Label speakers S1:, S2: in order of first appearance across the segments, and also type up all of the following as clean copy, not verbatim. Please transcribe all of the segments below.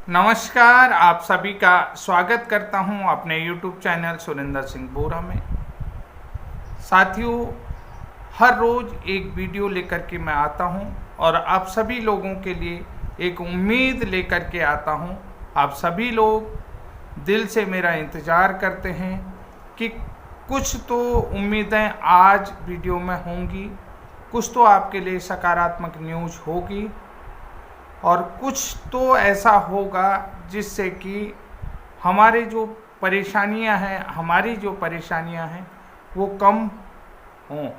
S1: नमस्कार, आप सभी का स्वागत करता हूं अपने YouTube चैनल सुरेंद्र सिंह बोरा में। साथियों, हर रोज़ एक वीडियो लेकर के मैं आता हूं और आप सभी लोगों के लिए एक उम्मीद लेकर के आता हूं। आप सभी लोग दिल से मेरा इंतज़ार करते हैं कि कुछ तो उम्मीदें आज वीडियो में होंगी, कुछ तो आपके लिए सकारात्मक न्यूज़ होगी और कुछ तो ऐसा होगा जिससे कि हमारी जो परेशानियां हैं वो कम हों।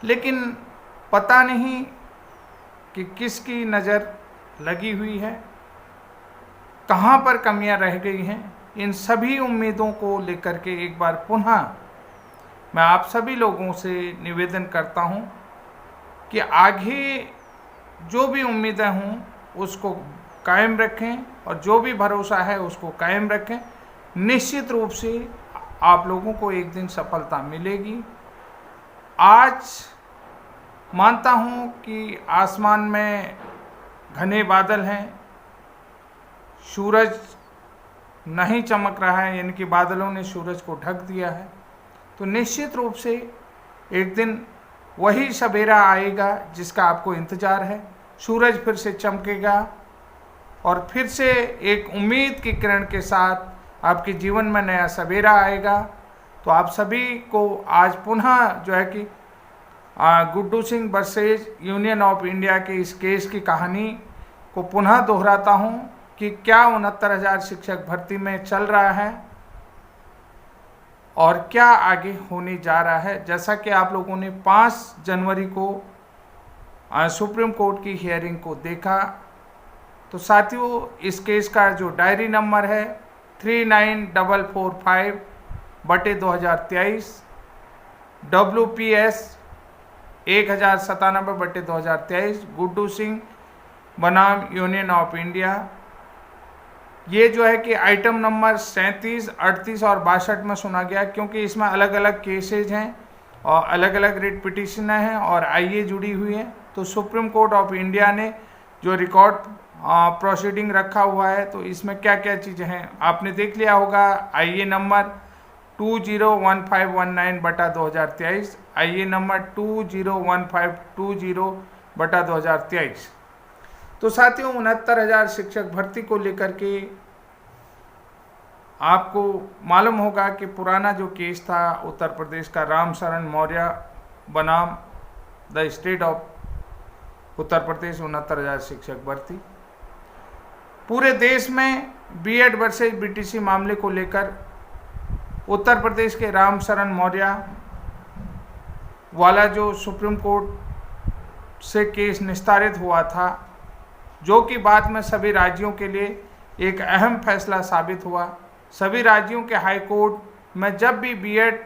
S1: लेकिन पता नहीं कि किसकी नज़र लगी हुई है, कहाँ पर कमियां रह गई हैं। इन सभी उम्मीदों को लेकर के एक बार पुनः मैं आप सभी लोगों से निवेदन करता हूं कि आगे जो भी उम्मीदें हों उसको कायम रखें और जो भी भरोसा है उसको कायम रखें। निश्चित रूप से आप लोगों को एक दिन सफलता मिलेगी। आज मानता हूं कि आसमान में घने बादल हैं, सूरज नहीं चमक रहा है, यानी कि बादलों ने सूरज को ढक दिया है। तो निश्चित रूप से एक दिन वही सवेरा आएगा जिसका आपको इंतज़ार है। सूरज फिर से चमकेगा और फिर से एक उम्मीद की किरण के साथ आपके जीवन में नया सवेरा आएगा। तो आप सभी को आज पुनः जो है कि Guddu Singh versus union of India के इस केस की कहानी को पुनः दोहराता हूं कि क्या 69,000 शिक्षक भर्ती में चल रहा है और क्या आगे होने जा रहा है। जैसा कि आप लोगों ने 5 जनवरी को सुप्रीम कोर्ट की हियरिंग को देखा, तो साथियों इस केस का जो डायरी नंबर है 39445/2023 WPS 1097/2023 गुड्डू सिंह बनाम यूनियन ऑफ इंडिया, ये जो है कि आइटम नंबर 37, 38 और 62 में सुना गया, क्योंकि इसमें अलग अलग केसेज हैं और अलग अलग रिट पिटिशन हैं और आईए जुड़ी हुई है। तो सुप्रीम कोर्ट ऑफ इंडिया ने जो रिकॉर्ड प्रोसीडिंग रखा हुआ है, तो इसमें क्या क्या चीज़ें हैं आपने देख लिया होगा। आईए नंबर 201519/2023, आईए नंबर 201520/2023। तो साथियों 69,000 शिक्षक भर्ती को लेकर के आपको मालूम होगा कि पुराना जो केस था उत्तर प्रदेश का राम शरण मौर्य बनाम the state of Uttar Pradesh 69,000 शिक्षक भर्ती, पूरे देश में बीएड वर्सेज बीटीसी मामले को लेकर उत्तर प्रदेश के राम शरण मौर्य वाला जो सुप्रीम कोर्ट से केस निस्तारित हुआ था, जो कि बाद में सभी राज्यों के लिए एक अहम फैसला साबित हुआ। सभी राज्यों के हाई कोर्ट में जब भी बीएड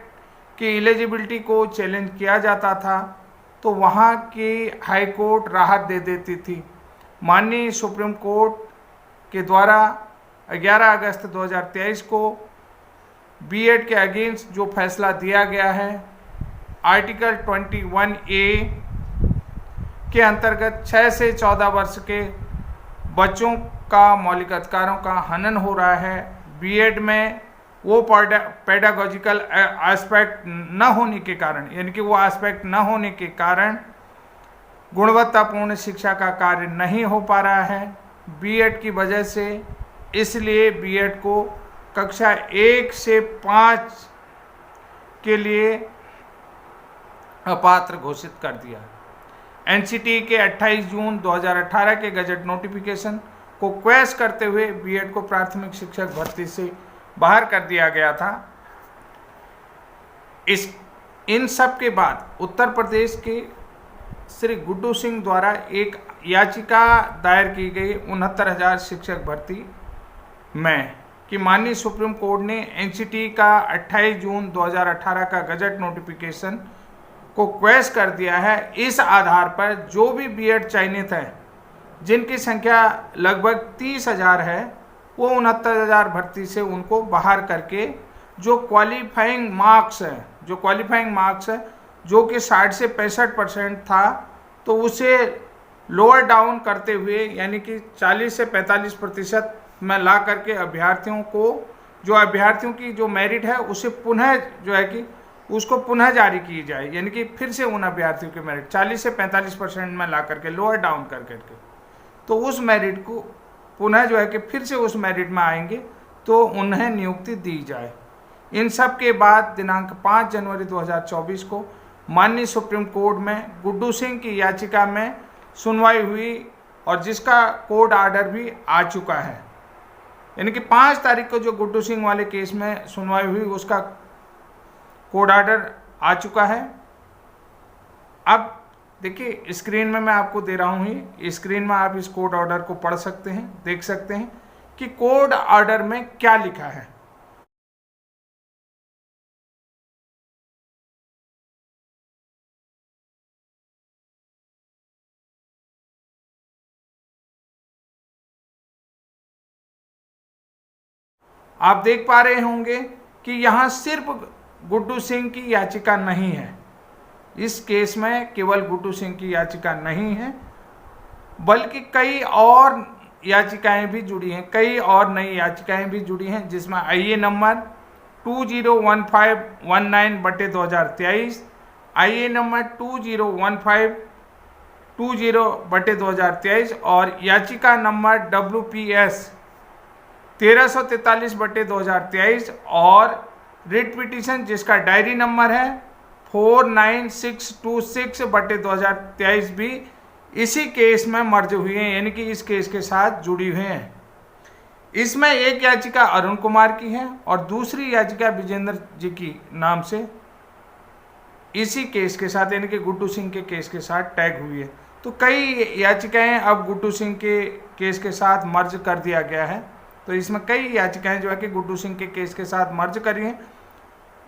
S1: की एलिजिबिलिटी को चैलेंज किया जाता था तो वहाँ की हाई कोर्ट राहत दे देती थी। माननीय सुप्रीम कोर्ट के द्वारा 11 अगस्त 2023 को बीएड के अगेंस्ट जो फैसला दिया गया है, आर्टिकल 21A के अंतर्गत 6 से 14 वर्ष के बच्चों का मौलिक अधिकारों का हनन हो रहा है। बीएड में वो पेडागोजिकल एस्पेक्ट न होने के कारण, यानी कि वो एस्पेक्ट न होने के कारण गुणवत्तापूर्ण शिक्षा का कार्य नहीं हो पा रहा है बीएड की वजह से। इसलिए बीएड को कक्षा 1 से 5 के लिए अपात्र घोषित कर दिया। एनसीटी के 28 जून 2018 के गजट नोटिफिकेशन को क्वैश करते हुए बीएड को प्राथमिक शिक्षक भर्ती से बाहर कर दिया गया था। इन सब के बाद उत्तर प्रदेश के श्री गुड्डू सिंह द्वारा एक याचिका दायर की गई 69,000 शिक्षक भर्ती में कि माननीय सुप्रीम कोर्ट ने एनसीटी का 28 जून 2018 का गजट नोटिफिकेशन को क्वैश कर दिया है। इस आधार पर जो भी बीएड चयनित है, जिनकी संख्या लगभग 30,000 है, वो 69,000 भर्ती से उनको बाहर करके जो क्वालिफाइंग मार्क्स है, जो कि 60 से 65% था, तो उसे लोअर डाउन करते हुए, यानी कि 40 से 45% में ला करके अभ्यर्थियों की जो मेरिट है उसे पुनः जो है कि उसको पुनः जारी की जाए, यानी कि फिर से उन अभ्यर्थियों की मेरिट 40 से 45% में ला करके लोअर डाउन कर करके, तो उस मेरिट को पुनः जो है कि फिर से उस मेरिट में आएंगे तो उन्हें नियुक्ति दी जाए। इन सब के बाद दिनांक 5 जनवरी 2024 को माननीय सुप्रीम कोर्ट में गुड्डू सिंह की याचिका में सुनवाई हुई और जिसका कोर्ट ऑर्डर भी आ चुका है, यानी कि 5 तारीख को जो गुड्डू सिंह वाले केस में सुनवाई हुई उसका कोर्ट ऑर्डर आ चुका है। अब देखिए स्क्रीन में मैं आपको दे रहा हूँ, स्क्रीन में आप इस कोर्ट ऑर्डर को पढ़ सकते हैं, देख सकते हैं कि कोर्ट ऑर्डर में क्या लिखा है। आप देख पा रहे होंगे कि यहाँ सिर्फ गुड्डू सिंह की याचिका नहीं है, इस केस में केवल गुड्डू सिंह की याचिका नहीं है बल्कि कई और याचिकाएं भी जुड़ी हैं, कई और नई याचिकाएं भी जुड़ी हैं, जिसमें आईए नंबर 201519/2023, आईए नंबर 201520/2023 और याचिका नंबर WPS 1343/2023 और रिट पिटीशन जिसका डायरी नंबर है 49626/2023 भी इसी केस में मर्ज हुए हैं, यानी कि इस केस के साथ जुड़ी हुई हैं। इसमें एक याचिका अरुण कुमार की है और दूसरी याचिका विजेंद्र जी की नाम से इसी केस के साथ, यानी कि गुड्डू सिंह के केस के साथ टैग हुई है। तो कई याचिकाएं अब गुड्डू सिंह के केस के साथ मर्ज कर दिया गया है, तो इसमें कई याचिकाएं जो है कि गुड्डू सिंह के केस के साथ मर्ज करी हैं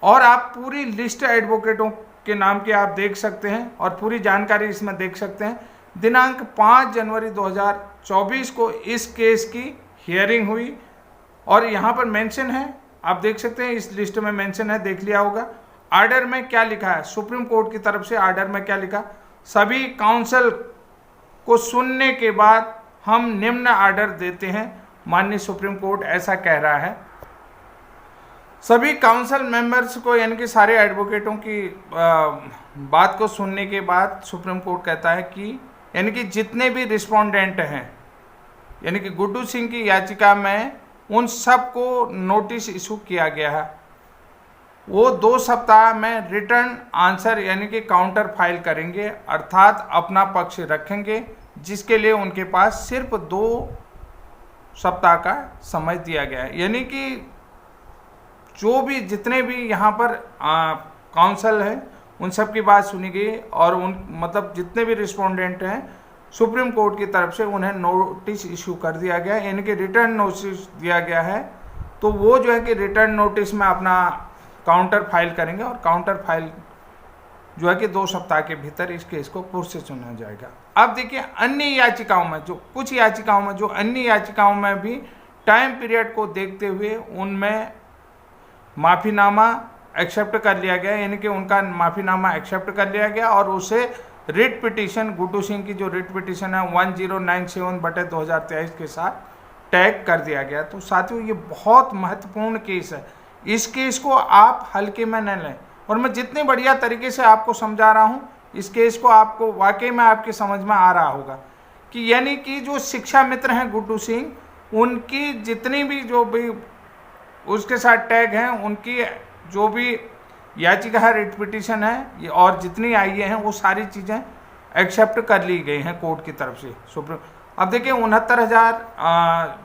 S1: और आप पूरी लिस्ट एडवोकेटों के नाम की आप देख सकते हैं और पूरी जानकारी इसमें देख सकते हैं। दिनांक 5 जनवरी 2024 को इस केस की हियरिंग हुई और यहाँ पर मेंशन है, आप देख सकते हैं इस लिस्ट में मेंशन है, देख लिया होगा। ऑर्डर में क्या लिखा है, सुप्रीम कोर्ट की तरफ से ऑर्डर में क्या लिखा, सभी काउंसिल को सुनने के बाद हम निम्न ऑर्डर देते हैं, माननीय सुप्रीम कोर्ट ऐसा कह रहा है। सभी काउंसिल मेंबर्स को, यानी कि सारे एडवोकेटों की बात को सुनने के बाद सुप्रीम कोर्ट कहता है कि यानी कि जितने भी रिस्पोंडेंट हैं, यानी कि गुड्डू सिंह की याचिका में उन सबको नोटिस इशू किया गया है, वो 2 सप्ताह में रिटर्न आंसर यानी कि काउंटर फाइल करेंगे, अर्थात अपना पक्ष रखेंगे, जिसके लिए उनके पास सिर्फ 2 सप्ताह का समय दिया गया है। यानी कि जो भी जितने भी यहाँ पर काउंसिल है उन सब की बात सुनी गई और मतलब जितने भी रिस्पोंडेंट हैं सुप्रीम कोर्ट की तरफ से उन्हें नोटिस इशू कर दिया गया, यानी कि रिटर्न नोटिस दिया गया है। तो वो जो है कि रिटर्न नोटिस में अपना काउंटर फाइल करेंगे और काउंटर फाइल जो है कि 2 सप्ताह के भीतर इस केस को फिर से सुना जाएगा। अब देखिए अन्य याचिकाओं में, जो कुछ याचिकाओं में, जो अन्य याचिकाओं में भी टाइम पीरियड को देखते हुए उनमें माफ़ीनामा एक्सेप्ट कर लिया गया, यानी कि उनका माफ़ीनामा एक्सेप्ट कर लिया गया और उसे रिट पिटीशन, गुड्डू सिंह की जो रिट पिटीशन है 1097/2023 के साथ टैग कर दिया गया। तो साथियों ये बहुत महत्वपूर्ण केस है, इस केस को आप हल्के में न लें और मैं जितने बढ़िया तरीके से आपको समझा रहा हूँ इस केस को आपको वाकई में आपके समझ में आ रहा होगा कि यानी कि जो शिक्षा मित्र हैं गुड्डू सिंह, उनकी जितनी भी जो भी उसके साथ टैग हैं, उनकी जो भी याचिका है, रिट पिटीशन है और जितनी आई हैं वो सारी चीज़ें एक्सेप्ट कर ली गई हैं कोर्ट की तरफ से सुप्रीम। अब देखिए 69,000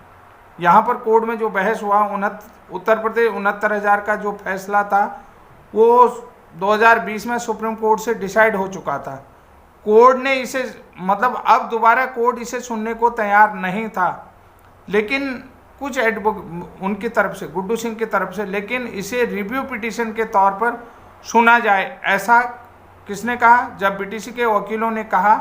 S1: यहाँ पर कोर्ट में जो बहस हुआ, उत्तर प्रदेश 69,000 का जो फैसला था वो 2020 में सुप्रीम कोर्ट से डिसाइड हो चुका था। कोर्ट ने इसे मतलब अब दोबारा कोर्ट इसे सुनने को तैयार नहीं था, लेकिन कुछ उनकी तरफ से, गुड्डू सिंह की तरफ से, लेकिन इसे रिव्यू पिटीशन के तौर पर सुना जाए, ऐसा किसने कहा, जब बीटीसी के वकीलों ने कहा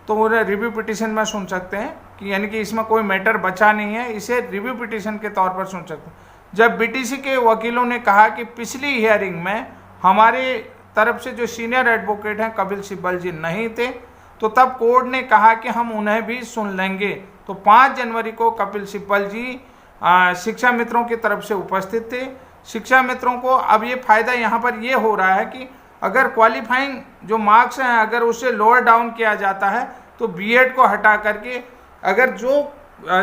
S1: तो वो रिव्यू पिटीशन में सुन सकते हैं कि यानी कि इसमें कोई मैटर बचा नहीं है, इसे रिव्यू पिटीशन के तौर पर सुन सकते हैं। जब बीटीसी के वकीलों ने कहा कि पिछली हियरिंग में हमारे तरफ से जो सीनियर एडवोकेट हैं कपिल सिब्बल जी नहीं थे, तो तब कोर्ट ने कहा कि हम उन्हें भी सुन लेंगे। तो 5 जनवरी को कपिल सिब्बल जी शिक्षा मित्रों की तरफ से उपस्थित थे। शिक्षा मित्रों को अब ये फायदा यहाँ पर ये हो रहा है कि अगर क्वालिफाइंग जो मार्क्स हैं अगर उससे लोअर डाउन किया जाता है तो बीएड को हटा करके अगर जो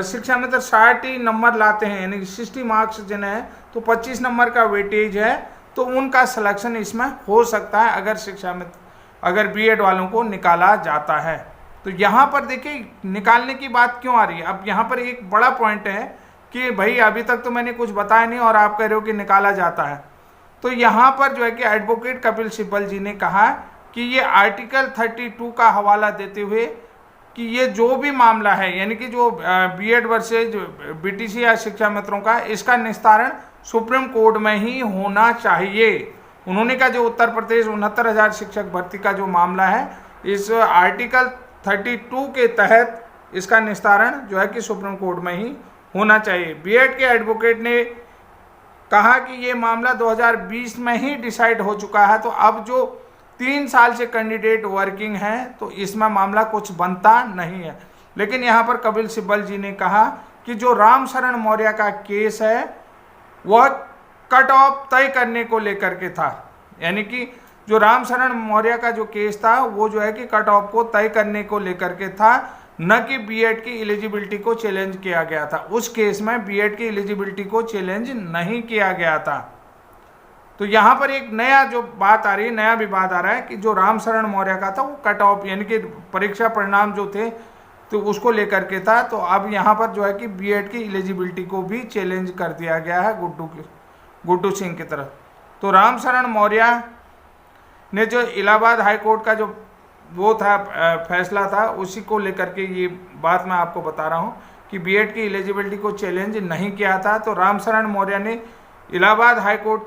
S1: शिक्षा मित्र 60 नंबर लाते हैं यानी 60 मार्क्स जिन्हें तो 25 नंबर का वेटेज है तो उनका सिलेक्शन इसमें हो सकता है अगर शिक्षा मित्र अगर बीएड वालों को निकाला जाता है। तो यहाँ पर देखिए निकालने की बात क्यों आ रही है। अब यहाँ पर एक बड़ा पॉइंट है कि भाई अभी तक तो मैंने कुछ बताया नहीं और आप कह रहे हो कि निकाला जाता है। तो यहाँ पर जो है कि एडवोकेट कपिल सिब्बल जी ने कहा कि ये आर्टिकल 32 का हवाला देते हुए कि ये जो भी मामला है यानी कि जो बीएड वर्सेज बीटीसी या शिक्षा मित्रों का इसका निस्तारण सुप्रीम कोर्ट में ही होना चाहिए। उन्होंने कहा जो उत्तर प्रदेश 69,000 शिक्षक भर्ती का जो मामला है इस आर्टिकल 32 के तहत इसका निस्तारण जो है कि सुप्रीम कोर्ट में ही होना चाहिए। बीएड के एडवोकेट ने कहा कि ये मामला 2020 में ही डिसाइड हो चुका है, तो अब जो 3 साल से कैंडिडेट वर्किंग हैं तो इसमें मामला कुछ बनता नहीं है। लेकिन यहाँ पर कपिल सिब्बल जी ने कहा कि जो राम शरण मौर्य का केस है वह कट ऑफ तय करने को लेकर के था, यानी कि जो राम शरण मौर्य का जो केस था वो जो है कि कट ऑफ को तय करने को लेकर के था, न कि बीएड की एलिजिबिलिटी को चैलेंज किया गया था। उस केस में बीएड की एलिजिबिलिटी को चैलेंज नहीं किया गया था। तो यहाँ पर एक नया जो बात आ रही है, नया विवाद आ रहा है कि जो राम शरण मौर्य का था वो कट ऑफ यानी कि परीक्षा परिणाम जो थे तो उसको लेकर के था। तो अब यहाँ पर जो है कि बीएड की एलिजिबिलिटी को भी चैलेंज कर दिया गया है गुड्डू सिंह की तरफ। तो राम शरण मौर्य ने जो इलाहाबाद हाई कोर्ट का जो वो था फैसला था उसी को लेकर के ये बात मैं आपको बता रहा हूँ कि बीएड की एलिजिबिलिटी को चैलेंज नहीं किया था। तो राम शरण मौर्य ने इलाहाबाद हाई कोर्ट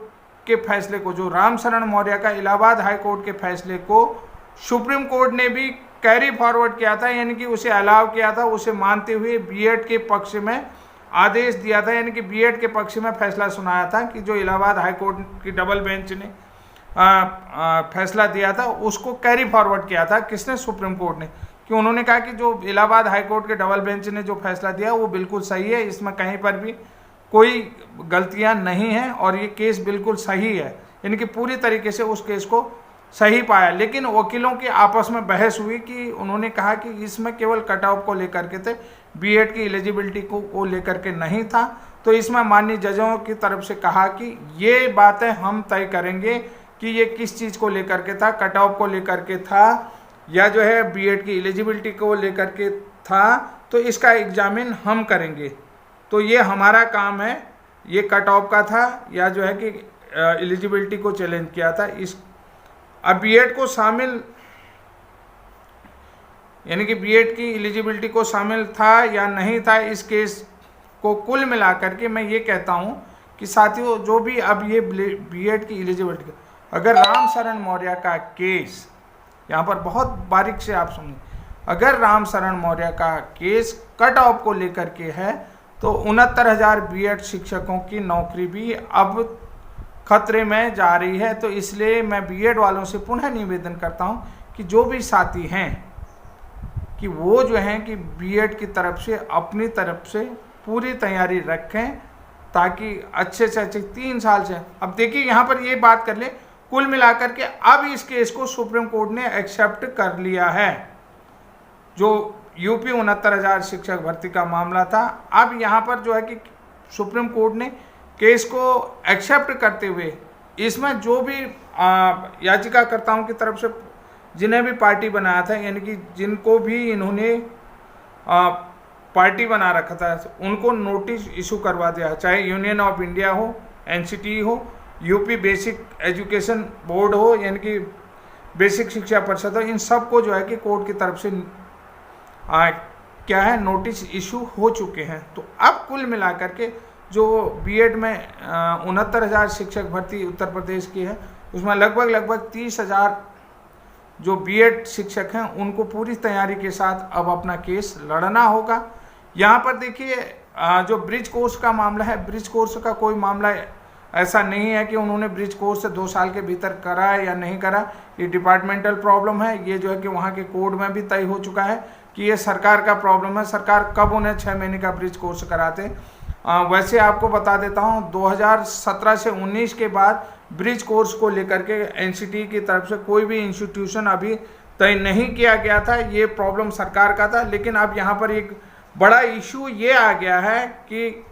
S1: के फैसले को, जो राम शरण मौर्य का इलाहाबाद हाई कोर्ट के फैसले को सुप्रीम कोर्ट ने भी कैरी फॉरवर्ड किया था, यानी कि उसे अलाउ किया था, उसे मानते हुए बीएड के पक्ष में आदेश दिया था, यानी कि बीएड के पक्ष में फैसला सुनाया था कि जो इलाहाबाद हाई कोर्ट की डबल बेंच ने फैसला दिया था उसको कैरी फॉरवर्ड किया था। किसने? सुप्रीम कोर्ट ने। कि उन्होंने कहा कि जो इलाहाबाद हाई कोर्ट के डबल बेंच ने जो फैसला दिया वो बिल्कुल सही है, इसमें कहीं पर भी कोई गलतियां नहीं हैं और ये केस बिल्कुल सही है, यानी कि पूरी तरीके से उस केस को सही पाया। लेकिन वकीलों की आपस में बहस हुई कि उन्होंने कहा कि इसमें केवल कट ऑफ को लेकर के थे, बीएड की एलिजिबिलिटी को लेकर के नहीं था। तो इसमें माननीय जजों की तरफ से कहा कि ये बातें हम तय करेंगे कि ये किस चीज़ को लेकर के था, कट ऑफ को लेकर के था या जो है बीएड की एलिजिबिलिटी को लेकर के था, तो इसका एग्जामिन हम करेंगे। तो ये हमारा काम है, ये कट ऑफ का था या जो है कि एलिजिबिलिटी को चैलेंज किया था। इस अब बीएड को शामिल यानी कि बीएड की एलिजिबिलिटी को शामिल था या नहीं था, इस केस को कुल मिलाकर के मैं ये कहता हूँ कि साथियों जो भी अब ये बीएड की एलिजिबिलिटी, अगर राम शरण मौर्य का केस, यहाँ पर बहुत बारीक से आप सुनिए, अगर राम शरण मौर्य का केस कट ऑफ को लेकर के है तो 69,000 बीएड शिक्षकों की नौकरी भी अब खतरे में जा रही है। तो इसलिए मैं बीएड वालों से पुनः निवेदन करता हूँ कि जो भी साथी हैं कि वो जो हैं कि बीएड की तरफ से अपनी तरफ से पूरी तैयारी रखें ताकि अच्छे से अच्छे 3 साल से, अब देखिए यहाँ पर ये बात कर ले, कुल मिलाकर के अब इस केस को सुप्रीम कोर्ट ने एक्सेप्ट कर लिया है। जो यूपी 69,000 शिक्षक भर्ती का मामला था, अब यहाँ पर जो है कि सुप्रीम कोर्ट ने केस को एक्सेप्ट करते हुए इसमें जो भी याचिकाकर्ताओं की तरफ से जिन्हें भी पार्टी बनाया था, यानी कि जिनको भी इन्होंने पार्टी बना रखा था, उनको नोटिस इशू करवा दिया, चाहे यूनियन ऑफ इंडिया हो, एनसीटी हो, यूपी बेसिक एजुकेशन बोर्ड हो, यानी कि बेसिक शिक्षा परिषद हो, इन सब को जो है कि कोर्ट की तरफ से क्या है नोटिस इशू हो चुके हैं। तो अब कुल मिलाकर के जो बीएड में 69,000 शिक्षक भर्ती उत्तर प्रदेश की है उसमें लगभग 30,000 जो बीएड शिक्षक हैं उनको पूरी तैयारी के साथ अब अपना केस लड़ना होगा। यहाँ पर देखिए जो ब्रिज कोर्स का मामला है, ब्रिज कोर्स का कोई मामला ऐसा नहीं है कि उन्होंने ब्रिज कोर्स 2 साल के भीतर करा है या नहीं करा, ये डिपार्टमेंटल प्रॉब्लम है। ये जो है कि वहाँ के कोड में भी तय हो चुका है कि ये सरकार का प्रॉब्लम है, सरकार कब उन्हें 6 महीने का ब्रिज कोर्स कराते। वैसे आपको बता देता हूँ 2017 से 19 के बाद ब्रिज कोर्स को लेकर के एनसीटी की तरफ से कोई भी इंस्टीट्यूशन अभी तय नहीं किया गया था, ये प्रॉब्लम सरकार का था। लेकिन अब यहाँ पर एक बड़ा इशू ये आ गया है कि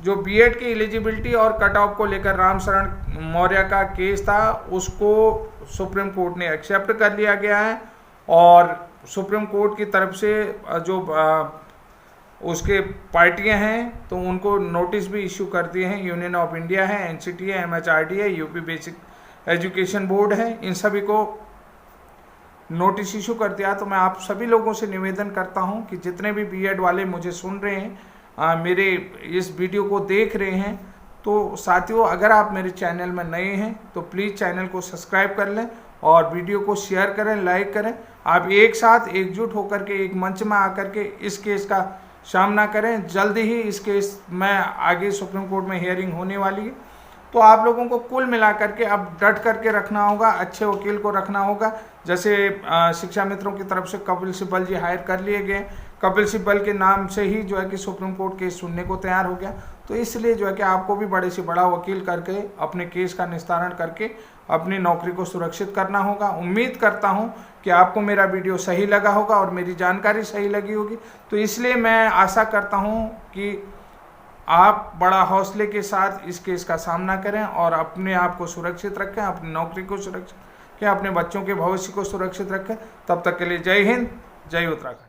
S1: जो बीएड की एलिजिबिलिटी और कट ऑफ को लेकर राम शरण मौर्य का केस था, उसको सुप्रीम कोर्ट ने एक्सेप्ट कर लिया गया है और सुप्रीम कोर्ट की तरफ से जो उसके पार्टियां हैं तो उनको नोटिस भी इशू कर दिए हैं। यूनियन ऑफ इंडिया है, एनसीटी है, एमएचआरडी है, यूपी बेसिक एजुकेशन बोर्ड है, इन सभी को नोटिस इशू कर दिया। तो मैं आप सभी लोगों से निवेदन करता हूं कि जितने भी बीएड वाले मुझे सुन रहे हैं, मेरे इस वीडियो को देख रहे हैं, तो साथियों अगर आप मेरे चैनल में नए हैं तो प्लीज़ चैनल को सब्सक्राइब कर लें और वीडियो को शेयर करें, लाइक करें। आप एक साथ एकजुट होकर के एक मंच में आकर के इस केस का सामना करें। जल्दी ही इस केस में आगे सुप्रीम कोर्ट में हियरिंग होने वाली है। तो आप लोगों को कुल मिलाकर के अब डट करके रखना होगा, अच्छे वकील को रखना होगा। जैसे शिक्षा मित्रों की तरफ से कपिल सिब्बल जी हायर कर लिए गए, कपिल सिब्बल के नाम से ही जो है कि सुप्रीम कोर्ट केस सुनने को तैयार हो गया। तो इसलिए जो है कि आपको भी बड़े से बड़ा वकील करके अपने केस का निस्तारण करके अपनी नौकरी को सुरक्षित करना होगा। उम्मीद करता हूं कि आपको मेरा वीडियो सही लगा होगा और मेरी जानकारी सही लगी होगी। तो इसलिए मैं आशा करता हूं कि आप बड़ा हौसले के साथ इस केस का सामना करें और अपने आप को सुरक्षित रखें, अपनी नौकरी को सुरक्षित रखें, अपने बच्चों के भविष्य को सुरक्षित रखें। तब तक के लिए जय हिंद, जय उत्तराखंड।